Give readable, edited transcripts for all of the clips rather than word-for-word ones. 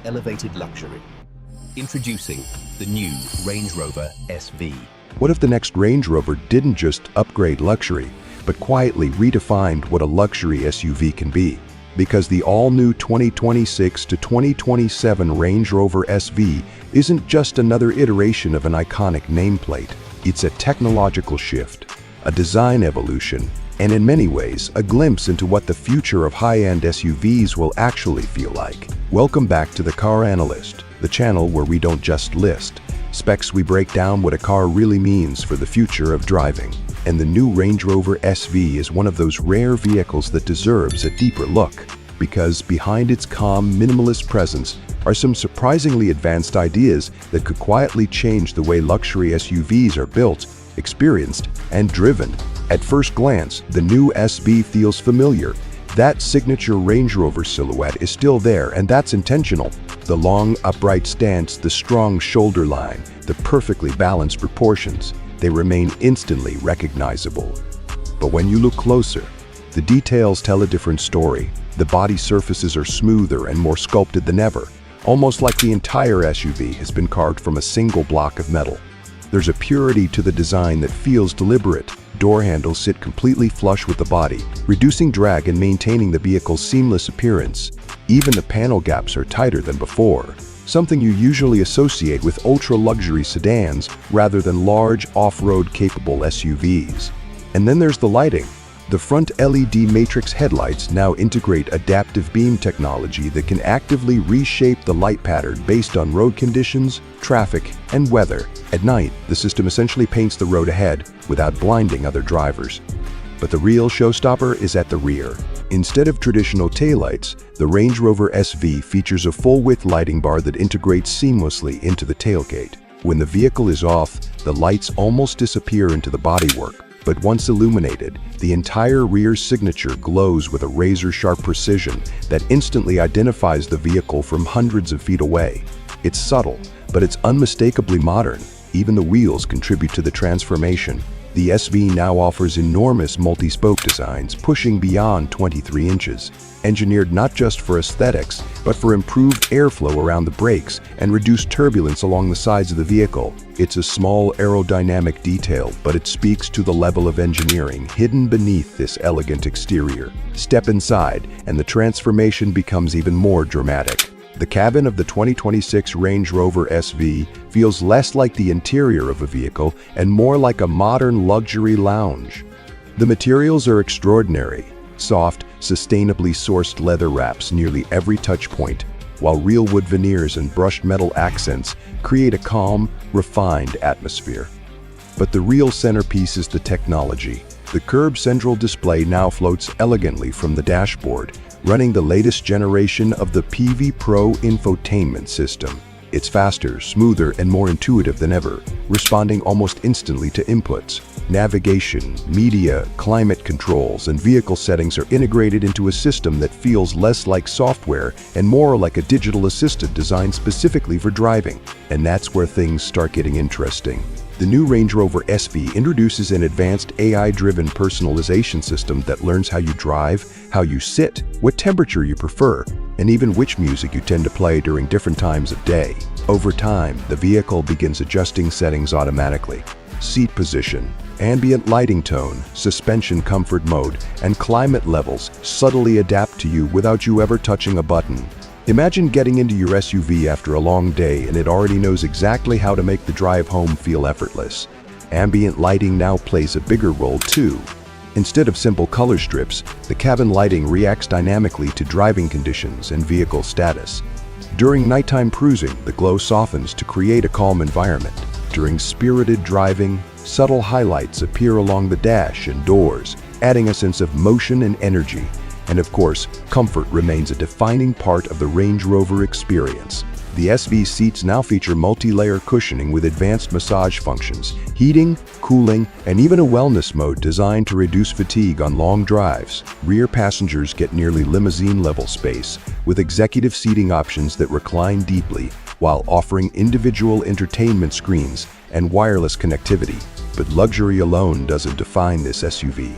elevated luxury. Introducing the new Range Rover SV. What if the next Range Rover didn't just upgrade luxury, but quietly redefined what a luxury SUV can be? Because the all-new 2026 to 2027 Range Rover SV isn't just another iteration of an iconic nameplate. It's a technological shift, a design evolution, and in many ways, a glimpse into what the future of high-end SUVs will actually feel like. Welcome back to The Car Analyst, the channel where we don't just list specs, we break down what a car really means for the future of driving. And the new Range Rover SV is one of those rare vehicles that deserves a deeper look, because behind its calm, minimalist presence are some surprisingly advanced ideas that could quietly change the way luxury SUVs are built, experienced, and driven. At first glance, the new SV feels familiar. That signature Range Rover silhouette is still there, and that's intentional. The long, upright stance, the strong shoulder line, the perfectly balanced proportions, they remain instantly recognizable. But when you look closer, the details tell a different story. The body surfaces are smoother and more sculpted than ever, almost like the entire SUV has been carved from a single block of metal. There's a purity to the design that feels deliberate. Door handles sit completely flush with the body, reducing drag and maintaining the vehicle's seamless appearance. Even the panel gaps are tighter than before, something you usually associate with ultra-luxury sedans rather than large, off-road capable SUVs. And then there's the lighting. The front LED matrix headlights now integrate adaptive beam technology that can actively reshape the light pattern based on road conditions, traffic, and weather. At night, the system essentially paints the road ahead without blinding other drivers. But the real showstopper is at the rear. Instead of traditional taillights, the Range Rover SV features a full-width lighting bar that integrates seamlessly into the tailgate. When the vehicle is off, the lights almost disappear into the bodywork. But once illuminated, the entire rear signature glows with a razor-sharp precision that instantly identifies the vehicle from hundreds of feet away. It's subtle, but it's unmistakably modern. Even the wheels contribute to the transformation. The SV now offers enormous multi-spoke designs pushing beyond 23 inches, engineered not just for aesthetics, but for improved airflow around the brakes and reduced turbulence along the sides of the vehicle. It's a small aerodynamic detail, but it speaks to the level of engineering hidden beneath this elegant exterior. Step inside, and the transformation becomes even more dramatic. The cabin of the 2026 Range Rover SV feels less like the interior of a vehicle and more like a modern luxury lounge. The materials are extraordinary. Soft, sustainably sourced leather wraps nearly every touch point, while real wood veneers and brushed metal accents create a calm, refined atmosphere. But the real centerpiece is the technology. The curved central display now floats elegantly from the dashboard, running the latest generation of the PV Pro infotainment system. It's faster, smoother, and more intuitive than ever, responding almost instantly to inputs. Navigation, media, climate controls, and vehicle settings are integrated into a system that feels less like software and more like a digital assistant designed specifically for driving. And that's where things start getting interesting. The new Range Rover SV introduces an advanced AI-driven personalization system that learns how you drive, how you sit, what temperature you prefer, and even which music you tend to play during different times of day. Over time, the vehicle begins adjusting settings automatically. Seat position, ambient lighting tone, suspension comfort mode, and climate levels subtly adapt to you without you ever touching a button. Imagine getting into your SUV after a long day and it already knows exactly how to make the drive home feel effortless. Ambient lighting now plays a bigger role too. Instead of simple color strips, the cabin lighting reacts dynamically to driving conditions and vehicle status. During nighttime cruising, the glow softens to create a calm environment. During spirited driving, subtle highlights appear along the dash and doors, adding a sense of motion and energy. And of course, comfort remains a defining part of the Range Rover experience. The SV seats now feature multi-layer cushioning with advanced massage functions, heating, cooling, and even a wellness mode designed to reduce fatigue on long drives. Rear passengers get nearly limousine-level space, with executive seating options that recline deeply, while offering individual entertainment screens and wireless connectivity. But luxury alone doesn't define this SUV.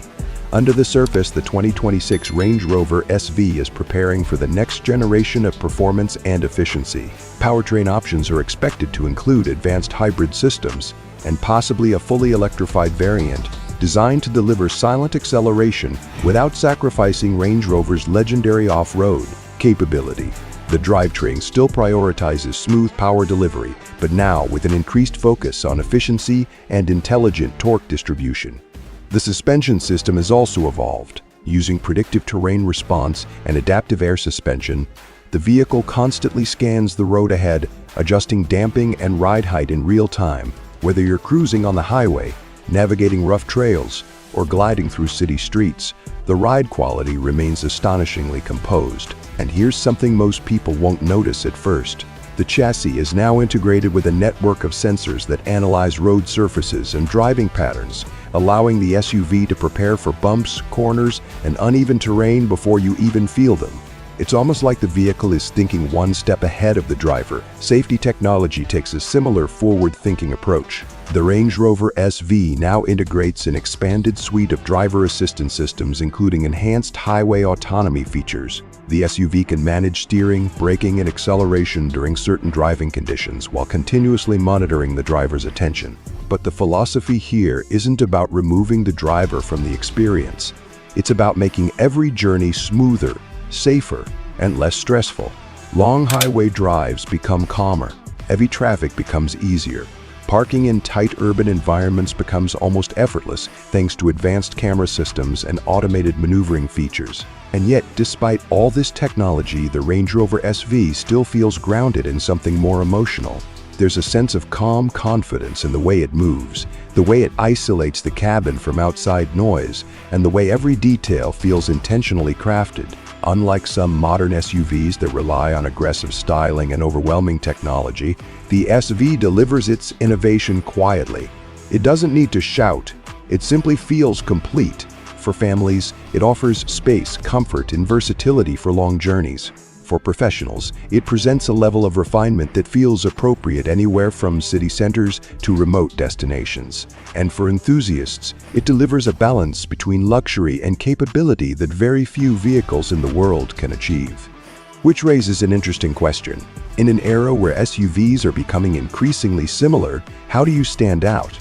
Under the surface, the 2026 Range Rover SV is preparing for the next generation of performance and efficiency. Powertrain options are expected to include advanced hybrid systems and possibly a fully electrified variant designed to deliver silent acceleration without sacrificing Range Rover's legendary off-road capability. The drivetrain still prioritizes smooth power delivery, but now with an increased focus on efficiency and intelligent torque distribution. The suspension system has also evolved. Using predictive terrain response and adaptive air suspension, the vehicle constantly scans the road ahead, adjusting damping and ride height in real time. Whether you're cruising on the highway, navigating rough trails, or gliding through city streets, the ride quality remains astonishingly composed. And here's something most people won't notice at first. The chassis is now integrated with a network of sensors that analyze road surfaces and driving patterns, allowing the SUV to prepare for bumps, corners, and uneven terrain before you even feel them. It's almost like the vehicle is thinking one step ahead of the driver. Safety technology takes a similar forward-thinking approach. The Range Rover SV now integrates an expanded suite of driver assistance systems, including enhanced highway autonomy features. The SUV can manage steering, braking, and acceleration during certain driving conditions while continuously monitoring the driver's attention. But the philosophy here isn't about removing the driver from the experience. It's about making every journey smoother, safer, and less stressful. Long highway drives become calmer. Heavy traffic becomes easier. Parking in tight urban environments becomes almost effortless thanks to advanced camera systems and automated maneuvering features. And yet, despite all this technology, the Range Rover SV still feels grounded in something more emotional. There's a sense of calm confidence in the way it moves, the way it isolates the cabin from outside noise, and the way every detail feels intentionally crafted. Unlike some modern SUVs that rely on aggressive styling and overwhelming technology, the SV delivers its innovation quietly. It doesn't need to shout, it simply feels complete. For families, it offers space, comfort, and versatility for long journeys. For professionals, it presents a level of refinement that feels appropriate anywhere from city centers to remote destinations. And for enthusiasts, it delivers a balance between luxury and capability that very few vehicles in the world can achieve. Which raises an interesting question. In an era where SUVs are becoming increasingly similar, how do you stand out?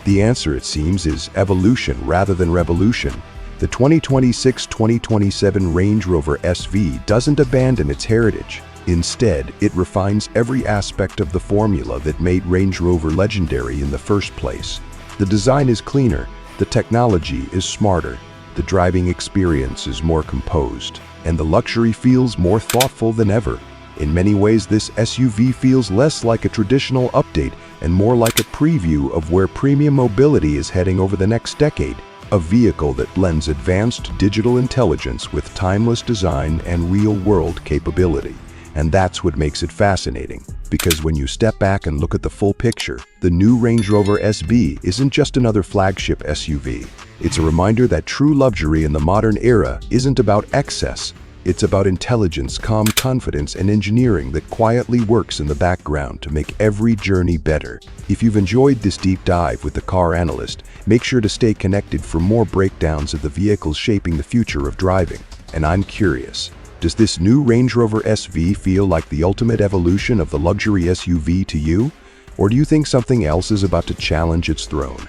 The answer, it seems, is evolution rather than revolution. The 2026-2027 Range Rover SV doesn't abandon its heritage. Instead, it refines every aspect of the formula that made Range Rover legendary in the first place. The design is cleaner, the technology is smarter, the driving experience is more composed, and the luxury feels more thoughtful than ever. In many ways, this SUV feels less like a traditional update and more like a preview of where premium mobility is heading over the next decade. A vehicle that blends advanced digital intelligence with timeless design and real-world capability. And that's what makes it fascinating, because when you step back and look at the full picture, the new Range Rover SV isn't just another flagship SUV. It's a reminder that true luxury in the modern era isn't about excess. It's about intelligence, calm confidence, and engineering that quietly works in the background to make every journey better. If you've enjoyed this deep dive with the car analyst, make sure to stay connected for more breakdowns of the vehicles shaping the future of driving. And I'm curious, does this new Range Rover SV feel like the ultimate evolution of the luxury SUV to you? Or do you think something else is about to challenge its throne?